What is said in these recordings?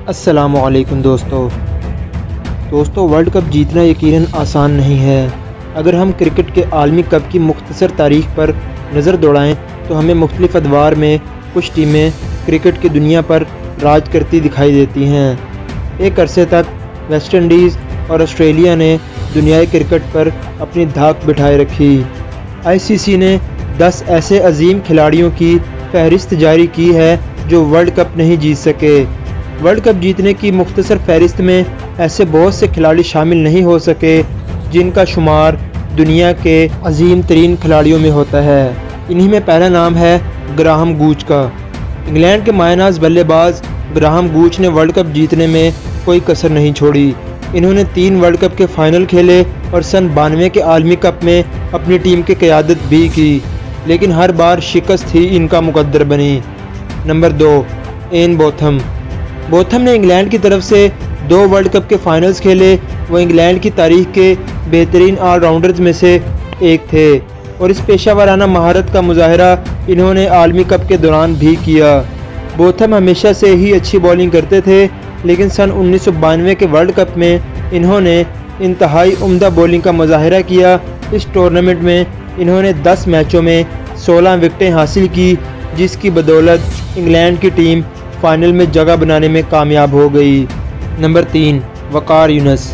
अस्सलामुअलैकुम दोस्तों world cup जीतना यकीनन आसान नहीं है। अगर हम क्रिकेट के आलमी कप की मुख्तसर तारीख पर नज़र दौड़ाएं तो हमें मुख्तलिफ अदवार में कुछ टीमें क्रिकेट की दुनिया पर राज करती दिखाई देती हैं। एक अरसे तक वेस्ट इंडीज़ और ऑस्ट्रेलिया ने दुनियाई क्रिकेट पर अपनी धाक बिठाए रखी। ICC ने 10 ऐसे अजीम खिलाड़ियों की फहरिस्त जारी की है जो वर्ल्ड कप नहीं जीत सके। वर्ल्ड कप जीतने की मुख्तसर फहरिस्त में ऐसे बहुत से खिलाड़ी शामिल नहीं हो सके जिनका शुमार दुनिया के अजीम तरीन खिलाड़ियों में होता है। इन्हीं में पहला नाम है ग्राहम गूच का। इंग्लैंड के मायनाज बल्लेबाज ग्राहम गूच ने वर्ल्ड कप जीतने में कोई कसर नहीं छोड़ी। इन्होंने 3 वर्ल्ड कप के फाइनल खेले और सन 92 के आलमी कप में अपनी टीम की क़यादत भी की, लेकिन हर बार शिकस्त ही इनका मुकद्दर बनी। नंबर 2, एन बोथम ने इंग्लैंड की तरफ से 2 वर्ल्ड कप के फाइनल्स खेले। वो इंग्लैंड की तारीख के बेहतरीन ऑलराउंडर्स में से एक थे और इस पेशा वराना महारत का मुजाहरा इन्होंने आलमी कप के दौरान भी किया। बोथम हमेशा से ही अच्छी बॉलिंग करते थे, लेकिन सन 1992 के वर्ल्ड कप में इन्होंने इंतहाई उम्दा बॉलिंग का मुजाहरा किया। इस टूर्नामेंट में इन्होंने 10 मैचों में 16 विकेटें हासिल की, जिसकी बदौलत इंग्लैंड की टीम फाइनल में जगह बनाने में कामयाब हो गई। नंबर 3, वकार यूनुस।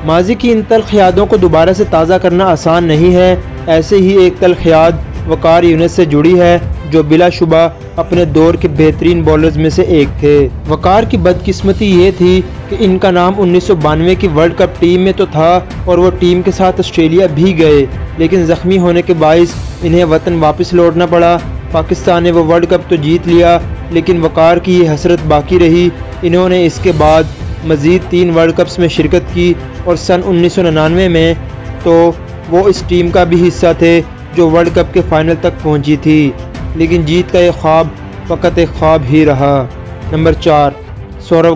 माजी की इन तल्ख यादों को दोबारा से ताज़ा करना आसान नहीं है। ऐसे ही एक तल्ख याद वकार यूनुस से जुड़ी है, जो बिलाशुबा अपने दौर के बेहतरीन बॉलर्स में से एक थे। वकार की बदकिस्मती ये थी कि इनका नाम 1992 की वर्ल्ड कप टीम में तो था और वो टीम के साथ ऑस्ट्रेलिया भी गए, लेकिन ज़ख्मी होने के बाइस इन्हें वतन वापस लौटना पड़ा। पाकिस्तान ने वो वर्ल्ड कप तो जीत लिया, लेकिन वकार की ये हसरत बाकी रही। इन्होंने इसके बाद मज़ीद 3 वर्ल्ड कप्स में शिरकत की और सन 1999 में तो वो इस टीम का भी हिस्सा थे जो वर्ल्ड कप के फाइनल तक पहुंची थी, लेकिन जीत का ये ख्वाब फ़कत एक ख्वाब ही रहा। नंबर 4, सौरव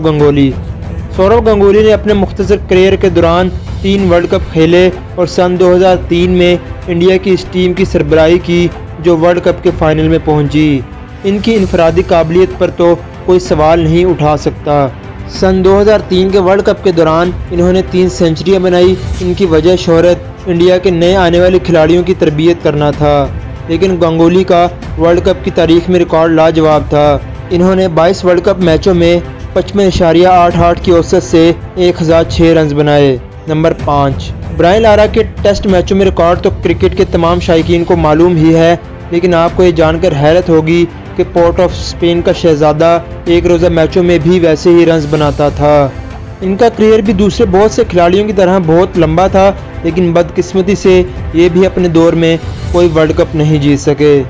गंगुली ने अपने मुख्तसर करियर के दौरान 3 वर्ल्ड कप खेले और सन 2003 में इंडिया की इस टीम की सरबराही की जो वर्ल्ड कप के फाइनल में पहुंची। इनकी इनफरादी काबिलियत पर तो कोई सवाल नहीं उठा सकता। सन 2003 के वर्ल्ड कप के दौरान इन्होंने 3 सेंचुरियां बनाई। इनकी वजह शोहरत इंडिया के नए आने वाले खिलाड़ियों की तरबियत करना था, लेकिन गंगुली का वर्ल्ड कप की तारीख में रिकॉर्ड लाजवाब था। इन्होंने 22 वर्ल्ड कप मैचों में 55.88 की औसत से 1006 रन बनाए। नंबर 5, ब्रायन लारा के टेस्ट मैचों में रिकॉर्ड तो क्रिकेट के तमाम शायकीन को मालूम ही है, लेकिन आपको ये जानकर हैरत होगी कि पोर्ट ऑफ स्पेन का शहजादा एक रोज़ा मैचों में भी वैसे ही रन्स बनाता था। इनका करियर भी दूसरे बहुत से खिलाड़ियों की तरह बहुत लंबा था, लेकिन बदकिस्मती से ये भी अपने दौर में कोई वर्ल्ड कप नहीं जीत सके।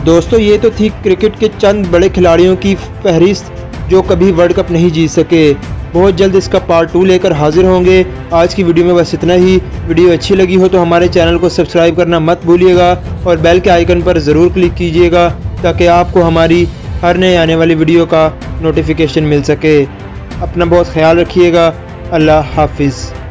दोस्तों, ये तो थी क्रिकेट के चंद बड़े खिलाड़ियों की फहरिस्त जो कभी वर्ल्ड कप नहीं जीत सके। बहुत जल्द इसका पार्ट 2 लेकर हाजिर होंगे। आज की वीडियो में बस इतना ही। वीडियो अच्छी लगी हो तो हमारे चैनल को सब्सक्राइब करना मत भूलिएगा और बेल के आइकन पर ज़रूर क्लिक कीजिएगा ताकि आपको हमारी हर नए आने वाली वीडियो का नोटिफिकेशन मिल सके। अपना बहुत ख्याल रखिएगा। अल्लाह हाफिज़।